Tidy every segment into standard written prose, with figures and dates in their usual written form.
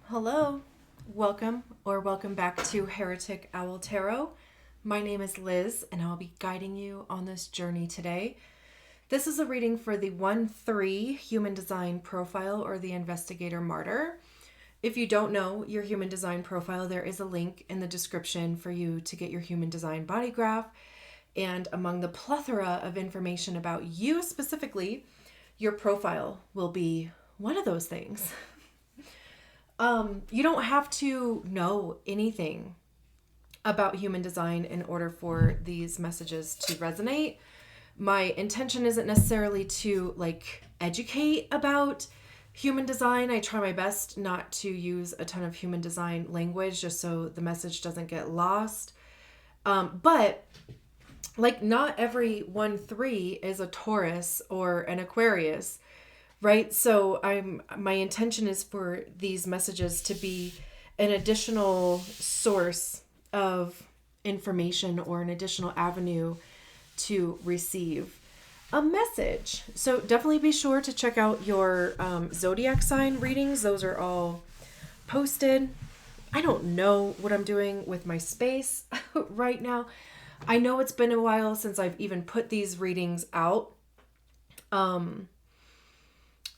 Hello, welcome back to Heretic Owl Tarot. My name is Liz, and I'll be guiding you on this journey today. This is a reading for the 1-3 Human Design Profile or the Investigator Martyr. If you don't know your Human Design Profile, there is a link in the description for you to get your Human Design Body Graph. And among the plethora of information about you specifically, your profile will be one of those things. You don't have to know anything about human design in order for these messages to resonate. My intention isn't necessarily to educate about human design. I try my best not to use a ton of human design language just so the message doesn't get lost. But not every 1-3 is a Taurus or an Aquarius. Right? So my intention is for these messages to be an additional source of information or an additional avenue to receive a message. So definitely be sure to check out your zodiac sign readings. Those are all posted. I don't know what I'm doing with my space right now. I know it's been a while since I've even put these readings out.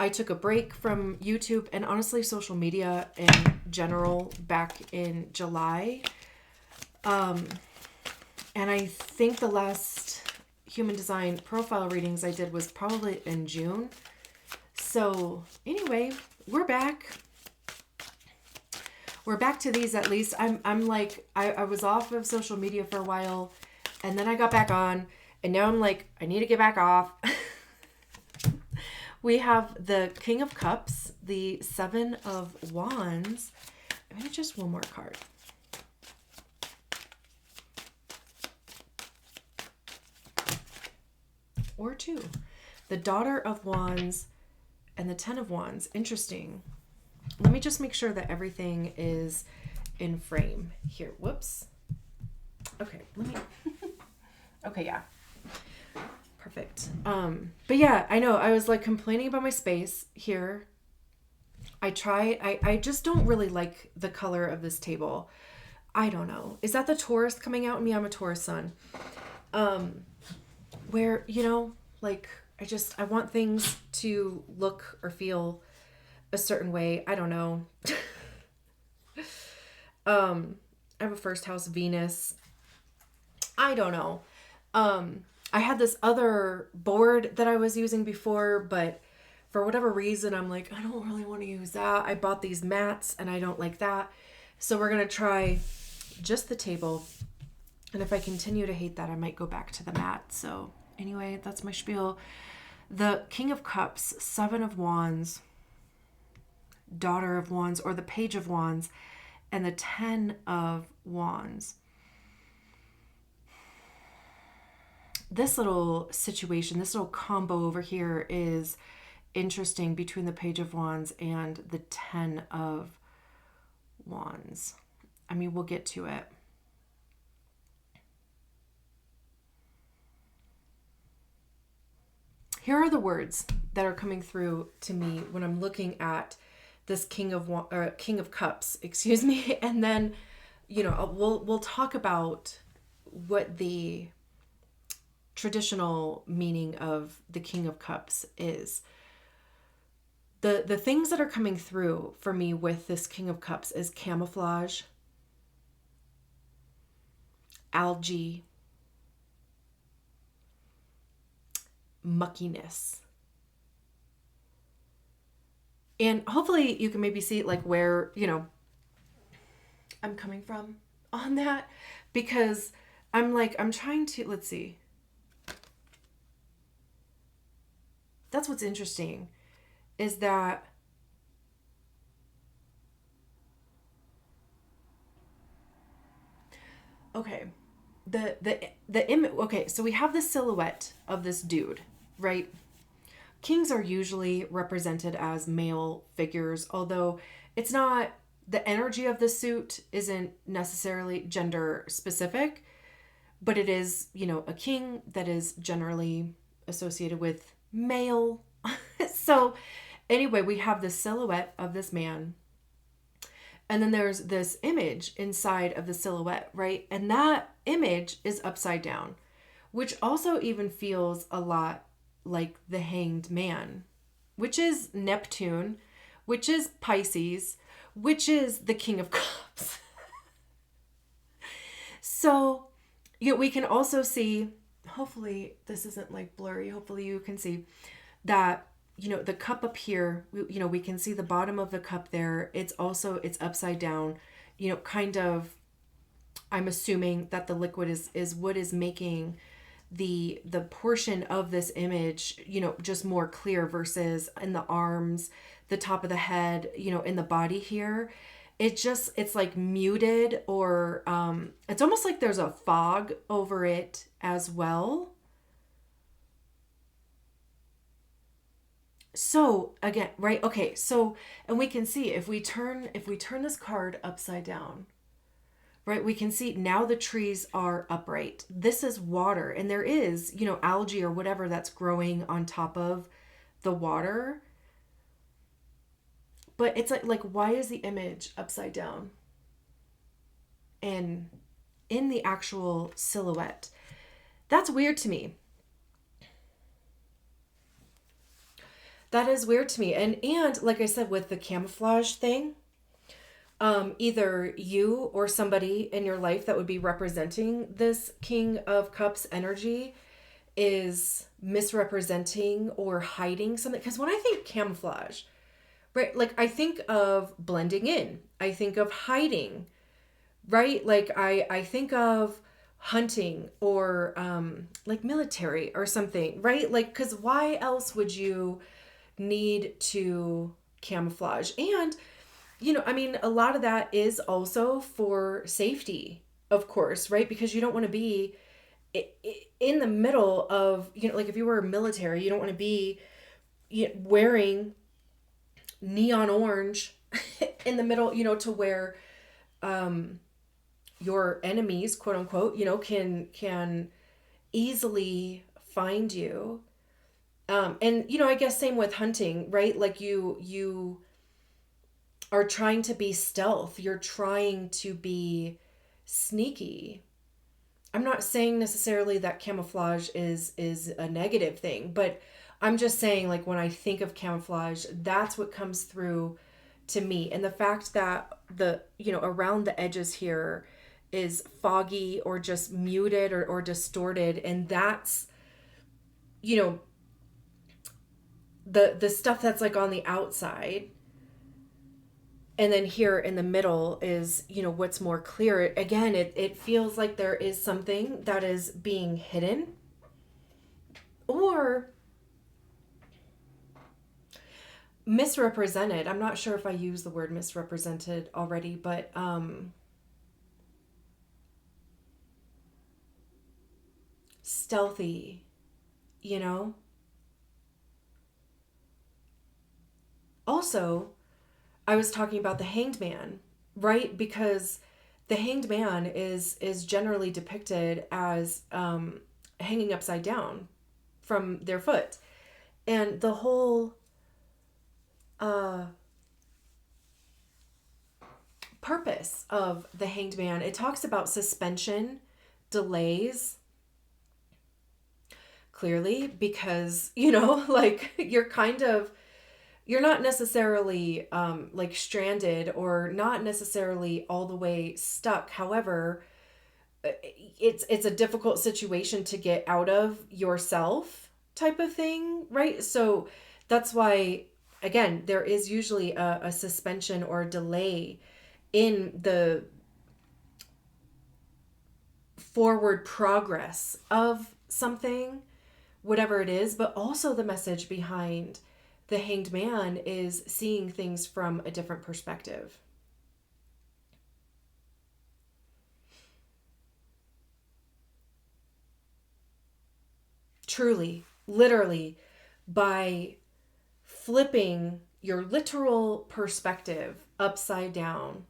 I took a break from YouTube and honestly social media in general back in July. And I think the last human design profile readings I did was probably in June. So anyway, we're back. We're back to these at least. I was off of social media for a while and then I got back on and now I'm like, I need to get back off. We have the King of Cups, the Seven of Wands. Maybe just one more card. Or two. The Daughter of Wands and the Ten of Wands. Interesting. Let me just make sure that everything is in frame here. Whoops. Okay, Okay, yeah. Perfect. But yeah, I know I was complaining about my space here. I just don't really like the color of this table. I don't know. Is that the Taurus coming out in me? I'm a Taurus sun. Where, I want things to look or feel a certain way. I don't know. I have a first house Venus. I don't know. I had this other board that I was using before, but for whatever reason, I'm like, I don't really want to use that. I bought these mats and I don't like that. So we're going to try just the table. And if I continue to hate that, I might go back to the mat. So anyway, that's my spiel. The King of Cups, Seven of Wands, Daughter of Wands, or the Page of Wands, and the Ten of Wands. This little situation, this little combo over here is interesting between the Page of Wands and the Ten of Wands. I mean, we'll get to it. Here are the words that are coming through to me when I'm looking at this King of Cups, excuse me, and then, we'll talk about what the traditional meaning of the King of Cups is. The things that are coming through for me with this King of Cups is camouflage, algae, muckiness. And hopefully you can maybe see where, I'm coming from on that, because I'm trying to, let's see. That's what's interesting is that okay, the image. Okay, so we have the silhouette of this dude, right? Kings are usually represented as male figures, although it's not, the energy of the suit isn't necessarily gender specific, but it is, a king that is generally associated with male. So anyway, we have the silhouette of this man And then there's this image inside of the silhouette, right? And that image is upside down, which also even feels a lot like the Hanged Man, which is Neptune, which is Pisces, which is the King of Cups. So, we can also see, hopefully this isn't like blurry, hopefully you can see that, the cup up here, we can see the bottom of the cup there. It's upside down, kind of, I'm assuming that the liquid is what is making the portion of this image, just more clear versus in the arms, the top of the head, in the body here. It's like muted, or it's almost like there's a fog over it as well. So again, right? Okay. So, and we can see if we turn this card upside down, right? We can see now the trees are upright. This is water, and there is, algae or whatever that's growing on top of the water. But it's like why is the image upside down? And in the actual silhouette. That's weird to me. That is weird to me. And like I said, with the camouflage thing, either you or somebody in your life that would be representing this King of Cups energy is misrepresenting or hiding something. Because when I think camouflage, right, like I think of blending in, I think of hiding, right? Like I think of hunting or like military or something, right? Like, because why else would you need to camouflage? And I mean, a lot of that is also for safety, of course, right? Because you don't want to be in the middle of, like if you were military, you don't want to be wearing neon orange in the middle, to where your enemies, quote unquote, can easily find you. And I guess same with hunting, right? Like you are trying to be stealth. You're trying to be sneaky. I'm not saying necessarily that camouflage is a negative thing, but I'm just saying, like, when I think of camouflage, that's what comes through to me. And the fact that the, around the edges here is foggy or just muted or distorted. And that's, the stuff that's like on the outside. And then here in the middle is, what's more clear. Again, it feels like there is something that is being hidden, or misrepresented. I'm not sure if I used the word misrepresented already, but stealthy, Also, I was talking about the Hanged Man, right? Because the Hanged Man is generally depicted as hanging upside down from their foot. And the whole purpose of the Hanged Man, it talks about suspension, delays, clearly, because, like you're not necessarily like stranded or not necessarily all the way stuck. However, it's a difficult situation to get out of yourself type of thing, right? So that's why, again, there is usually a suspension or a delay in the forward progress of something, whatever it is, but also the message behind the Hanged Man is seeing things from a different perspective. Truly, literally, by flipping your literal perspective upside down,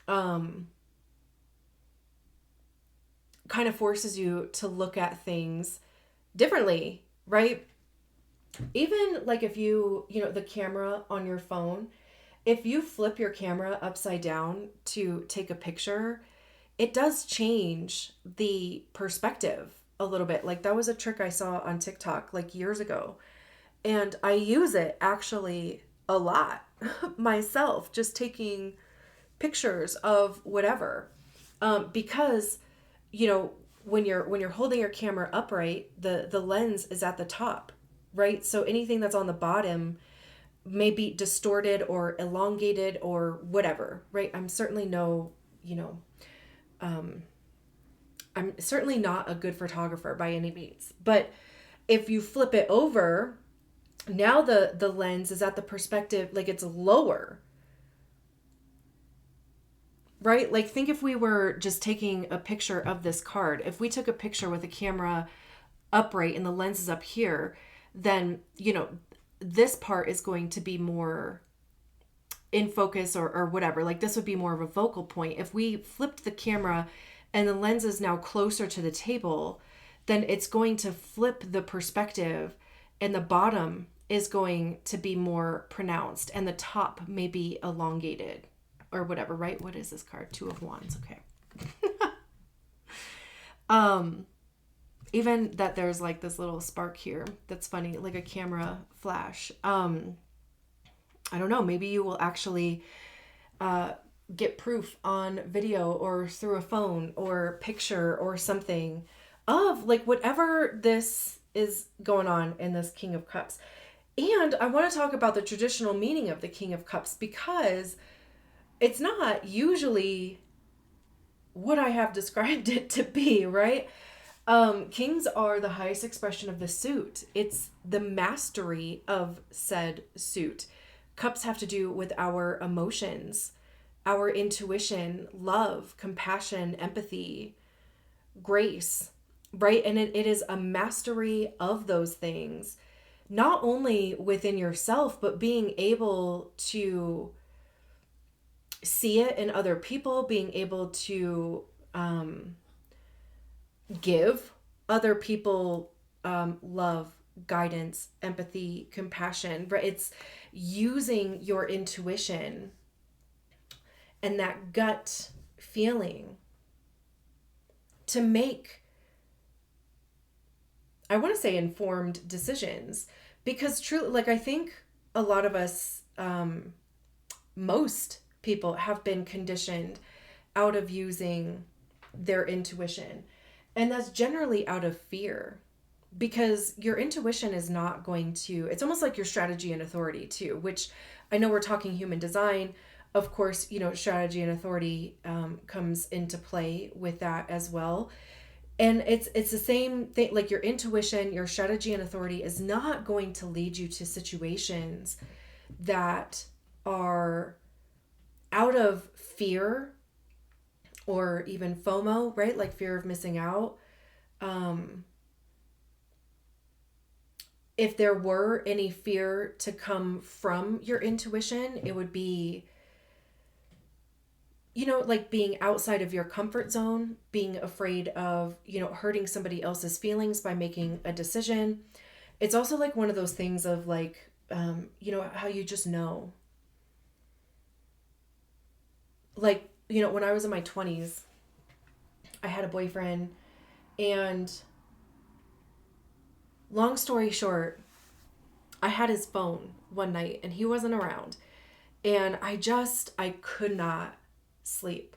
kind of forces you to look at things differently, right? Even like if the camera on your phone, if you flip your camera upside down to take a picture, it does change the perspective a little bit. Like that was a trick I saw on TikTok like years ago. And I use it actually a lot myself, just taking pictures of whatever. Because, you know, when you're holding your camera upright, the lens is at the top, right? So anything that's on the bottom may be distorted or elongated or whatever, right? I'm certainly I'm certainly not a good photographer by any means. But if you flip it over, now the lens is at the perspective, like it's lower, right? Like think if we were just taking a picture of this card, if we took a picture with a camera upright and the lens is up here, then, this part is going to be more in focus or whatever. Like this would be more of a focal point. If we flipped the camera and the lens is now closer to the table, then it's going to flip the perspective and the bottom is going to be more pronounced and the top may be elongated or whatever, right? What is this card? Two of Wands. Okay. Even that there's like this little spark here. That's funny. Like a camera flash. I don't know. Maybe you will actually, get proof on video or through a phone or picture or something of like whatever this is going on in this King of Cups. And I want to talk about the traditional meaning of the King of Cups because it's not usually what I have described it to be, right? Kings are the highest expression of the suit. It's the mastery of said suit. Cups have to do with our emotions, our intuition, love, compassion, empathy, grace, right? And it is a mastery of those things, not only within yourself, but being able to see it in other people, being able to give other people love, guidance, empathy, compassion, right? It's using your intuition and that gut feeling to make, I want to say, informed decisions. Because truly, like I think a lot of us, most people have been conditioned out of using their intuition. And that's generally out of fear because your intuition is not going to, it's almost like your strategy and authority too, which I know we're talking human design. Of course, strategy and authority comes into play with that as well. And it's the same thing, like your intuition, your strategy and authority is not going to lead you to situations that are out of fear or even FOMO, right? Like fear of missing out. If there were any fear to come from your intuition, it would be, like being outside of your comfort zone, being afraid of, hurting somebody else's feelings by making a decision. It's also like one of those things of like, how you just know. Like, when I was in my 20s, I had a boyfriend and long story short, I had his phone one night and he wasn't around and I could not sleep.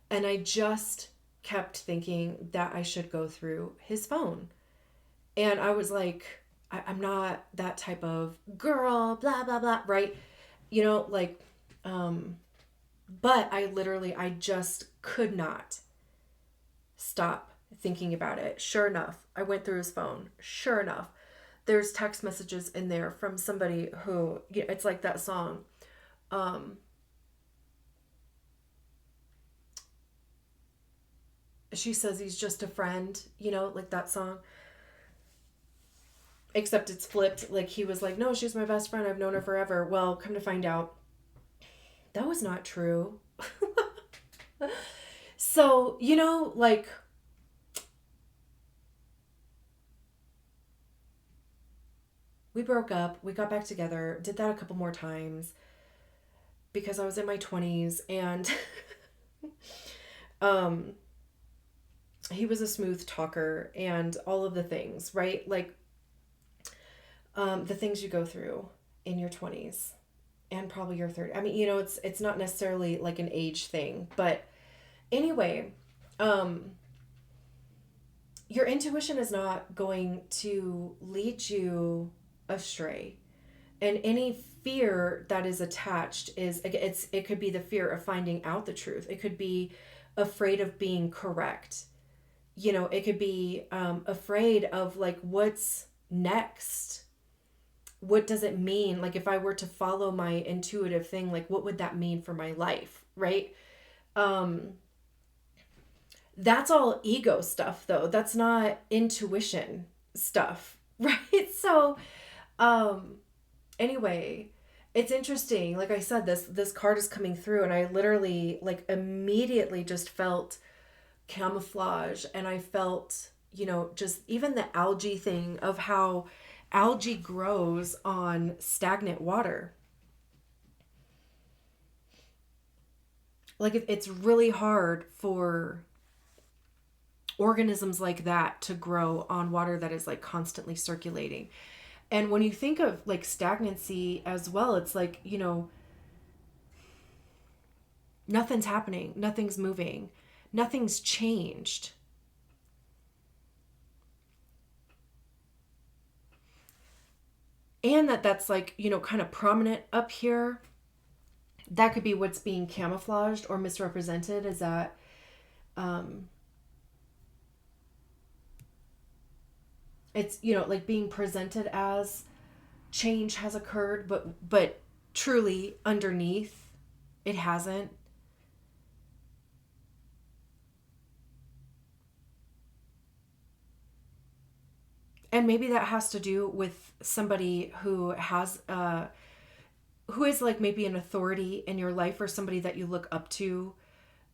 And I just kept thinking that I should go through his phone. And I was like, I'm not that type of girl, blah, blah, blah, right? But I just could not stop thinking about it. Sure enough, I went through his phone. Sure enough, there's text messages in there from somebody who, it's like that song. She says he's just a friend, like that song. Except it's flipped. Like he was like, no, she's my best friend. I've known her forever. Well, come to find out, that was not true. So, like, we broke up, we got back together, did that a couple more times. because I was in my 20s and he was a smooth talker and all of the things, right? Like the things you go through in your 20s and probably your 30s. I mean, you know, it's not necessarily like an age thing, but anyway, your intuition is not going to lead you astray. And any fear that is attached it could be the fear of finding out the truth. It could be afraid of being correct. You know, it could be afraid of like, what's next? What does it mean? Like, if I were to follow my intuitive thing, like, what would that mean for my life? Right? That's all ego stuff though. That's not intuition stuff. Right? So, anyway, it's interesting. Like I said, this card is coming through and I literally like immediately just felt camouflage, and I felt, you know, just even the algae thing of how algae grows on stagnant water. Like it's really hard for organisms like that to grow on water that is like constantly circulating. And when you think of like stagnancy as well, it's like, you know, nothing's happening, nothing's moving, nothing's changed. And that's like, you know, kind of prominent up here. That could be what's being camouflaged or misrepresented, is that it's, you know, like being presented as change has occurred, but truly underneath it hasn't. And maybe that has to do with somebody who is like maybe an authority in your life, or somebody that you look up to.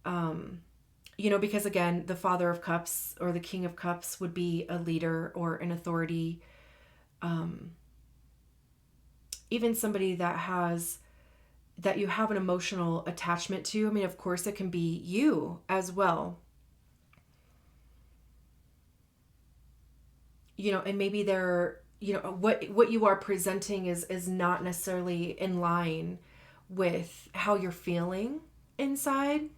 You know, because again, the Father of Cups or the King of Cups would be a leader or an authority. Even somebody that you have an emotional attachment to. I mean, of course, it can be you as well. You know, and maybe they're, you know, what you are presenting is not necessarily in line with how you're feeling inside.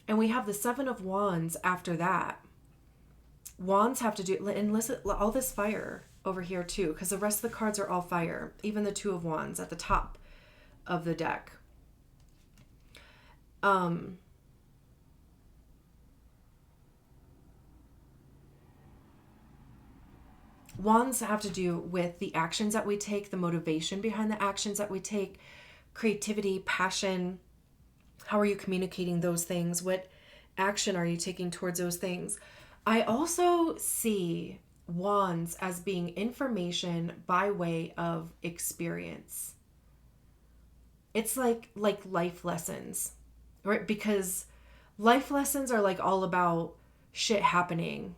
And we have the Seven of Wands after that. Wands have to do, and listen, all this fire over here too, because the rest of the cards are all fire. Even the Two of Wands at the top of the deck. Wands have to do with the actions that we take, the motivation behind the actions that we take, creativity, passion. How are you communicating those things? What action are you taking towards those things? I also see Wands as being information by way of experience. It's like life lessons, right? Because life lessons are like all about shit happening.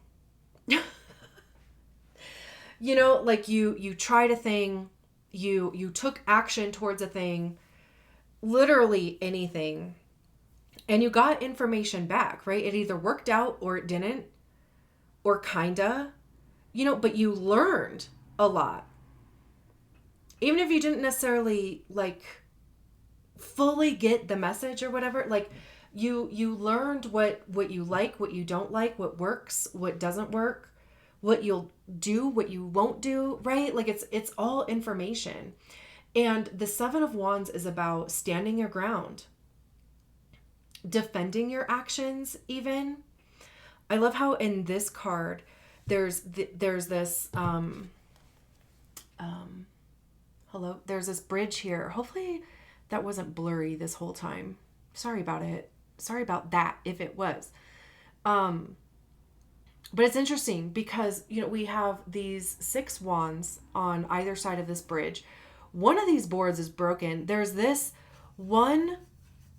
You know, like you tried a thing, you took action towards a thing, literally anything, and you got information back, right? It either worked out or it didn't, or kinda, you know, but you learned a lot. Even if you didn't necessarily like fully get the message or whatever, like you learned what you like, what you don't like, what works, what doesn't work, what you'll do, what you won't do, right? Like it's all information. And the Seven of Wands is about standing your ground, defending your actions even. I love how in this card there's this there's this bridge here. Hopefully that wasn't blurry this whole time. Sorry about it. Sorry about that if it was. But it's interesting because, you know, we have these 6 wands on either side of this bridge. One of these boards is broken. There's this one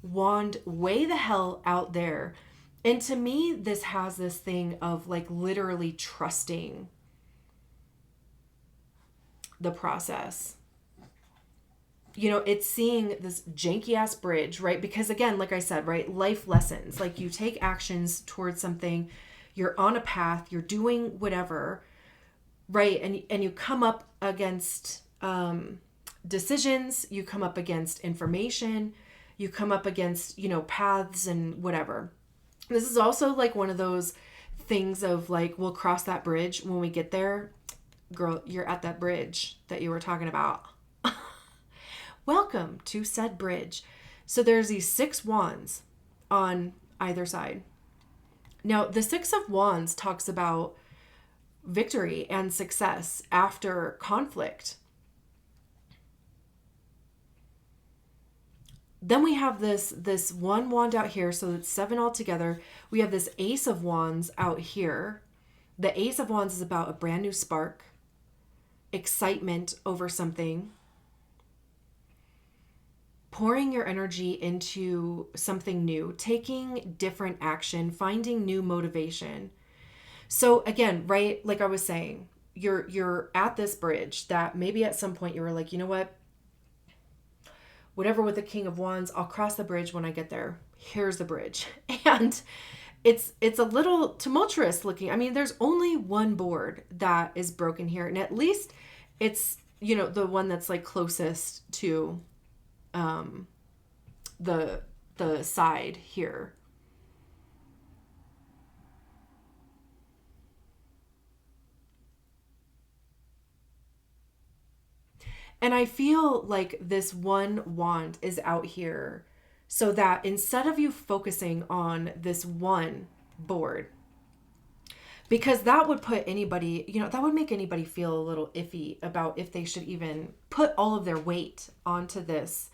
wand way the hell out there. And to me, this has this thing of like literally trusting the process. it's seeing this janky ass bridge, right? Because again, like I said, right, life lessons, like you take actions towards something, you're on a path, you're doing whatever, right? And you come up against decisions, you come up against information, you come up against, paths and whatever. This is also like one of those things of like, we'll cross that bridge when we get there. Girl, you're at that bridge that you were talking about. Welcome to said bridge. So there's these 6 wands on either side. Now, the 6 of wands talks about victory and success after conflict. Then we have this 1 wand out here, so it's 7 altogether. We have this Ace of Wands out here. The Ace of Wands is about a brand new spark, excitement over something, pouring your energy into something new, taking different action, finding new motivation. So again, right, like I was saying, you're at this bridge that maybe at some point you were like, you know what? Whatever with the King of Wands, I'll cross the bridge when I get there. Here's the bridge. And it's a little tumultuous looking. I mean, there's only one board that is broken here. And at least it's, the one that's like closest to the side here. And I feel like this 1 wand is out here so that instead of you focusing on this one board, because that would put anybody, that would make anybody feel a little iffy about if they should even put all of their weight onto this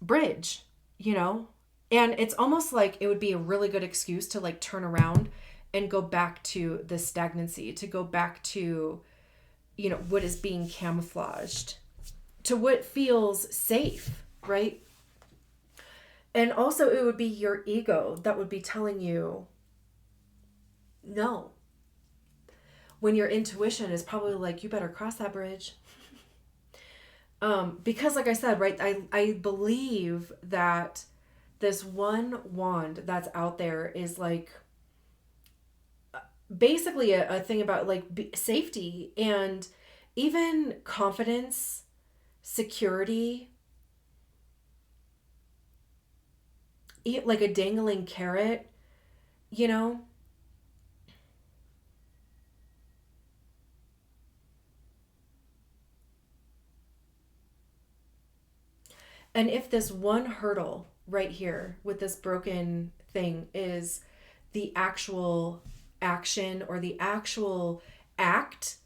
bridge, and it's almost like it would be a really good excuse to like turn around and go back to the stagnancy, to go back to, what is being camouflaged, to what feels safe, right? And also it would be your ego that would be telling you no, when your intuition is probably like, you better cross that bridge. Because like I said, right, I believe that this 1 wand that's out there is like basically a thing about like safety and even confidence, security, like a dangling carrot, And if this one hurdle right here with this broken thing is the actual action or the actual act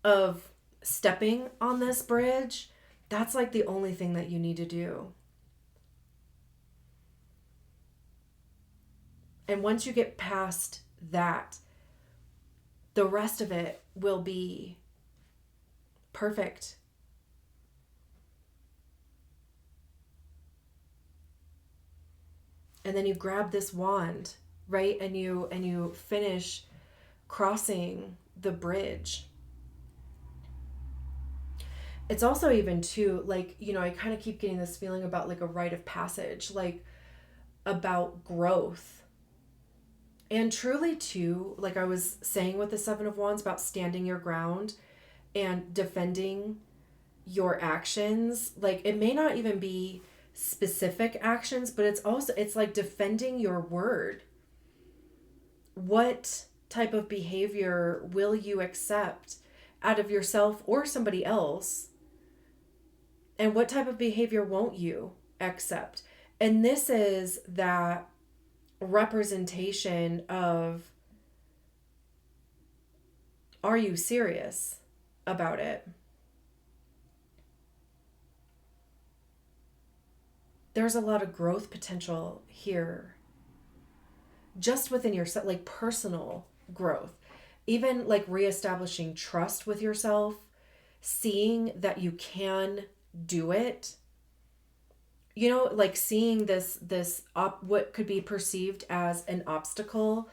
of stepping on this bridge, that's like the only thing that you need to do. And once you get past that, the rest of it will be perfect. And then you grab this wand, right? And you finish crossing the bridge. It's also even too, like, I kind of keep getting this feeling about like a rite of passage, like about growth. And truly too, like I was saying with the 7 of Wands about standing your ground and defending your actions, like it may not even be specific actions, but it's like defending your word. What type of behavior will you accept out of yourself or somebody else? And what type of behavior won't you accept? And this is that representation of, are you serious about it? There's a lot of growth potential here. Just within yourself, like personal growth. Even like reestablishing trust with yourself, seeing that you can do it. Like seeing this what could be perceived as an obstacle,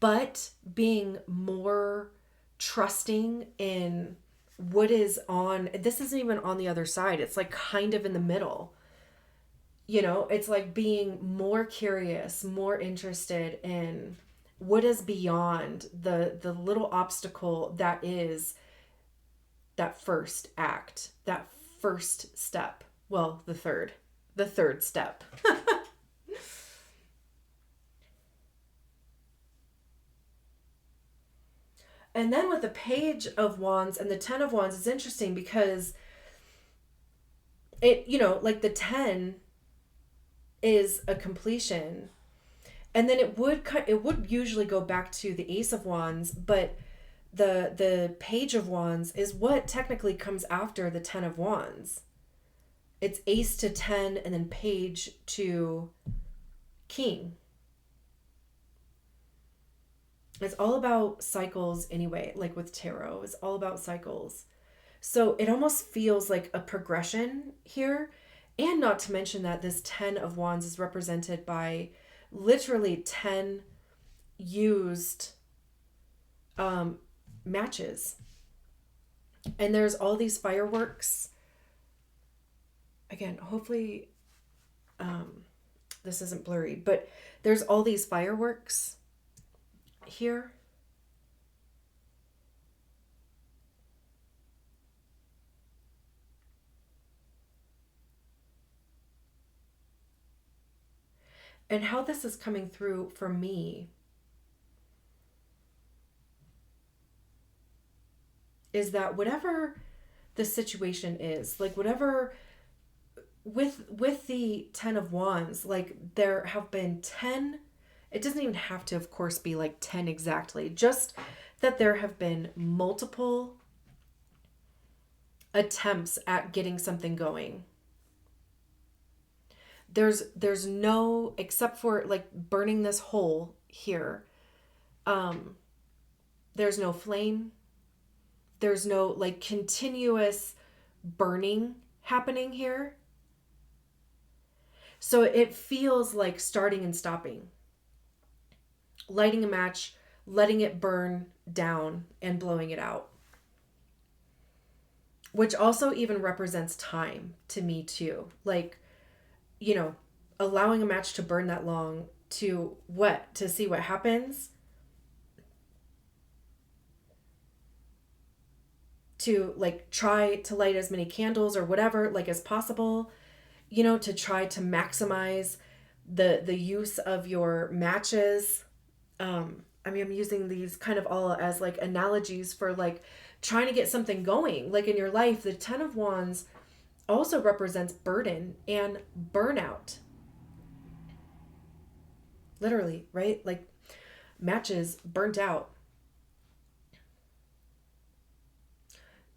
but being more trusting in what is on, this isn't even on the other side. It's like kind of in the middle. You know, it's like being more curious, more interested in what is beyond the little obstacle that is that first act, that first step. Well, the third step. And then with the Page of Wands and the Ten of Wands, it's interesting because it, you know, like the 10 is a completion. And then it would usually go back to the Ace of Wands, but the Page of Wands is what technically comes after the Ten of Wands. It's Ace to 10 and then Page to King. It's all about cycles anyway, like with tarot. It's all about cycles. So it almost feels like a progression here. And not to mention that this 10 of Wands is represented by literally 10 used matches. And there's all these fireworks. Again, hopefully this isn't blurry, but there's all these fireworks here. And how this is coming through for me is that whatever the situation is, like whatever with the 10 of Wands, like there have been 10, it doesn't even have to of course be like 10 exactly, just that there have been multiple attempts at getting something going. There's no, except for like burning this hole here, there's no flame, there's no like continuous burning happening here. So it feels like starting and stopping, lighting a match, letting it burn down and blowing it out, which also even represents time to me too. Like, you know, allowing a match to burn that long to what? To see what happens. To like try to light as many candles or whatever like as possible, you know, to try to maximize the use of your matches. I mean, I'm using these kind of all as like analogies for like trying to get something going like in your life. The 10 of Wands also represents burden and burnout. Literally, right? Like matches burnt out.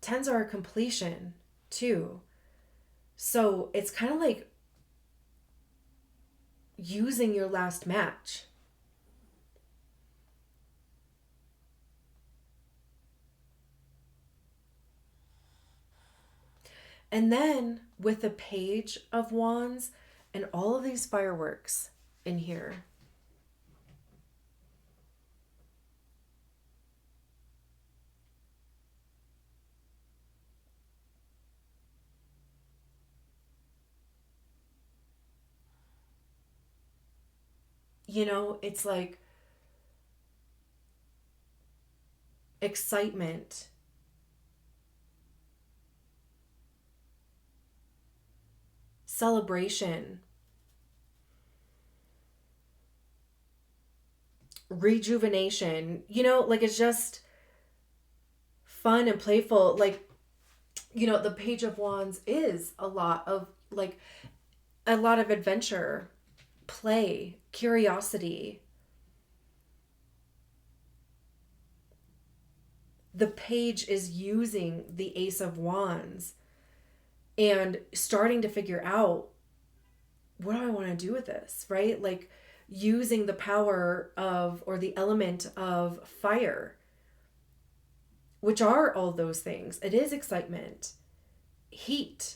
Tens are a completion too. So it's kind of like using your last match. And then with the Page of Wands and all of these fireworks in here, you know, it's like excitement, celebration, rejuvenation, you know, like it's just fun and playful. Like, you know, the Page of Wands is a lot of like a lot of adventure, play, curiosity. The Page is using the Ace of Wands and starting to figure out, what do I want to do with this, right? Like using the power of, or the element of fire, which are all those things. It is excitement, heat,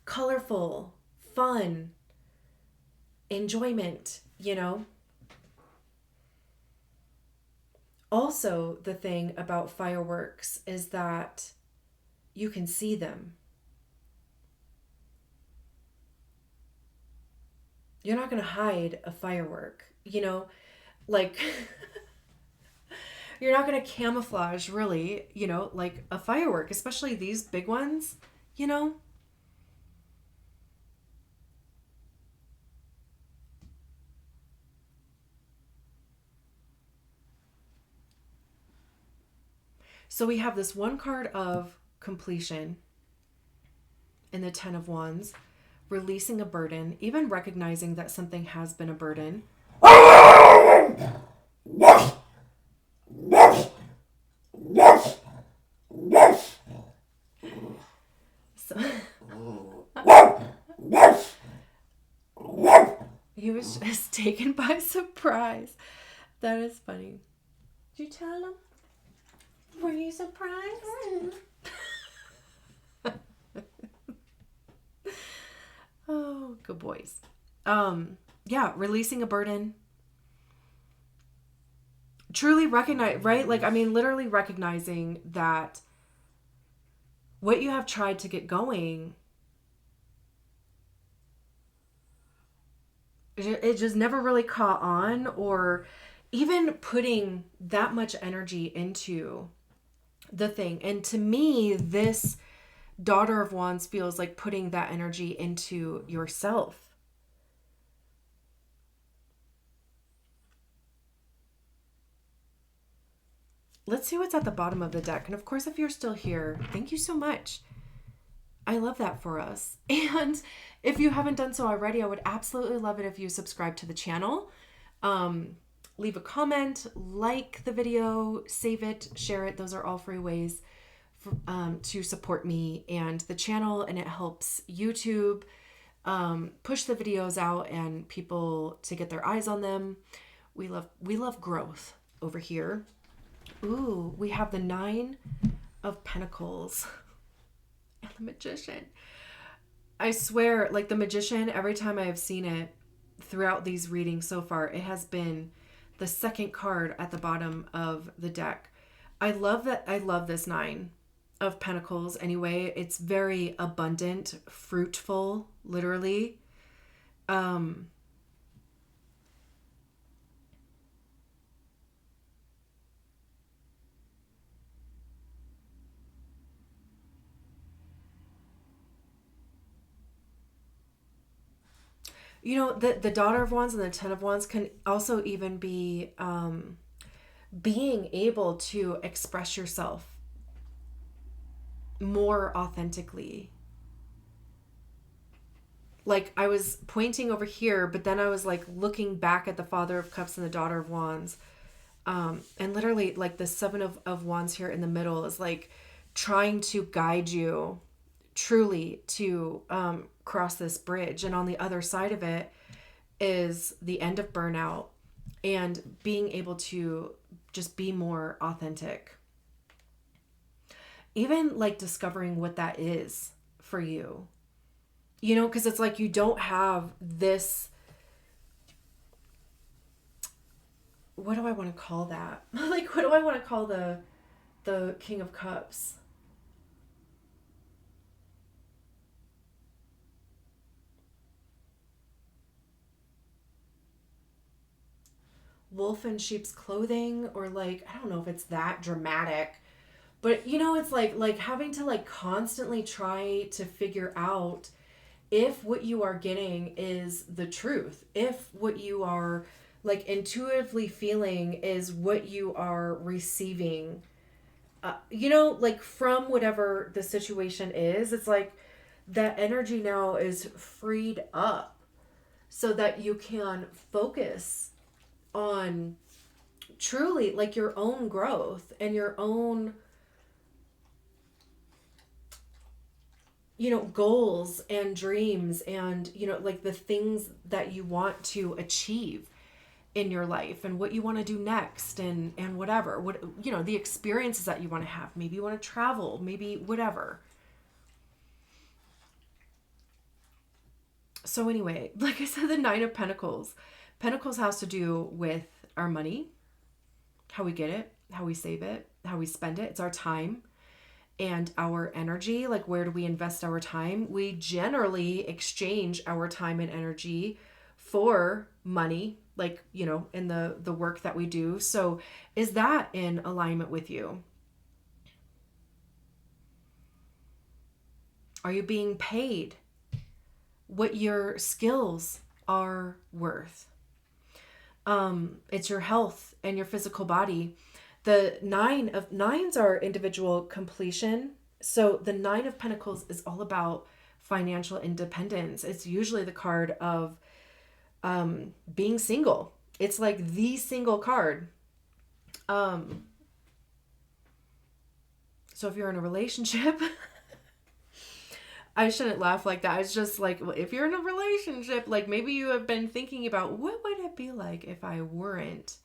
colorful, fun, enjoyment, you know? Also, the thing about fireworks is that you can see them. You're not going to hide a firework, like you're not going to camouflage really, like a firework, especially these big ones, you know? So we have this one card of completion in the 10 of Wands, releasing a burden, even recognizing that something has been a burden. So, he was just taken by surprise. That is funny. Did you tell him? Were you surprised? Oh, good boys. Yeah, releasing a burden. Truly recognize, right? Like, I mean, literally recognizing that what you have tried to get going, it just never really caught on, or even putting that much energy into the thing. And to me, this Daughter of Wands feels like putting that energy into yourself. Let's see what's at the bottom of the deck. And of course, if you're still here, thank you so much. I love that for us. And if you haven't done so already, I would absolutely love it if you subscribe to the channel. Leave a comment, like the video, save it, share it. Those are all free ways to support me and the channel, and it helps YouTube push the videos out and people to get their eyes on them. We love growth over here. Ooh, we have the 9 of Pentacles and the Magician. I swear, like the Magician, every time I have seen it throughout these readings so far, it has been the second card at the bottom of the deck. I love that. I love this 9 of Pentacles anyway. It's very abundant, fruitful, literally. The Daughter of Wands and the 10 of Wands can also even be being able to express yourself more authentically. Like I was pointing over here, but then I was like looking back at the Father of Cups and the Daughter of Wands. And literally like the 7 of Wands here in the middle is like trying to guide you truly to cross this bridge. And on the other side of it is the end of burnout and being able to just be more authentic. Even like discovering what that is for you. Because it's like you don't have this, what do I want to call that? Like, what do I want to call the King of Cups? Wolf in sheep's clothing, or like, I don't know if it's that dramatic, but it's like having to like constantly try to figure out if what you are getting is the truth, if what you are like intuitively feeling is what you are receiving, like from whatever the situation is. It's like that energy now is freed up so that you can focus on truly like your own growth and your own goals and dreams and like the things that you want to achieve in your life and what you want to do next and whatever, the experiences that you want to have. Maybe you want to travel, maybe whatever. So anyway, like I said, the 9 of Pentacles has to do with our money, how we get it, how we save it, how we spend it. It's our time and our energy. Like, where do we invest our time? We generally exchange our time and energy for money, like, in the work that we do. So is that in alignment with you? Are you being paid what your skills are worth? It's your health and your physical body. The 9 of 9s are individual completion. So the 9 of Pentacles is all about financial independence. It's usually the card of being single. It's like the single card. So if you're in a relationship, I shouldn't laugh like that. It's just like, well, if you're in a relationship, like maybe you have been thinking about what would it be like if I weren't,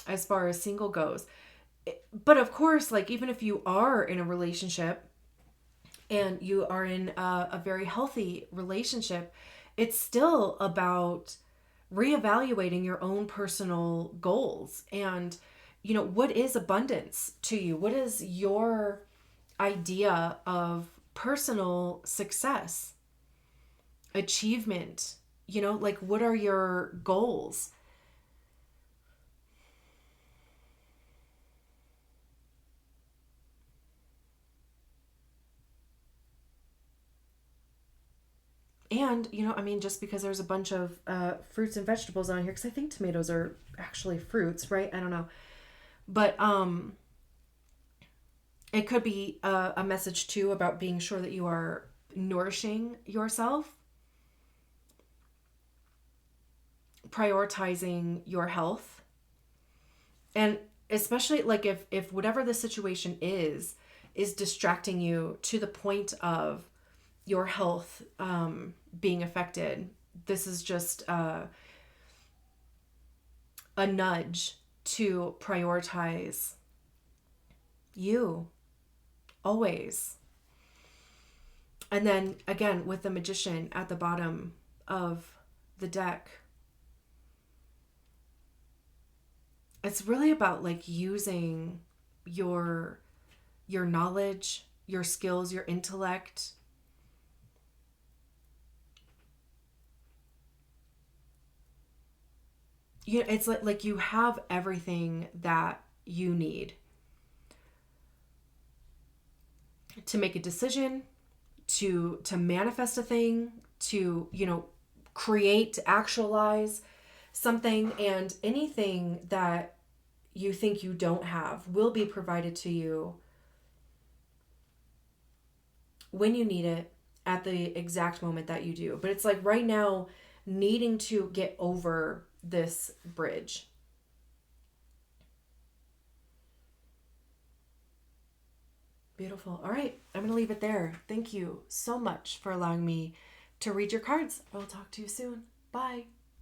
as far as single goes. But of course, like, even if you are in a relationship and you are in a very healthy relationship, it's still about reevaluating your own personal goals and, what is abundance to you? What is your idea of personal success, achievement? Like, what are your goals? And, just because there's a bunch of fruits and vegetables on here, because I think tomatoes are actually fruits, right? I don't know. But it could be a message too about being sure that you are nourishing yourself, prioritizing your health. And especially, like, if whatever the situation is distracting you to the point of your health being affected, this is just a nudge to prioritize you always. And then again, with the Magician at the bottom of the deck, it's really about, like, using your knowledge, your skills, your intellect. It's like you have everything that you need to make a decision, to manifest a thing, to, create, to actualize something. And anything that you think you don't have will be provided to you when you need it, at the exact moment that you do. But it's like right now, needing to get over this bridge. Beautiful. All right, I'm going to leave it there. Thank you so much for allowing me to read your cards. I will talk to you soon. Bye.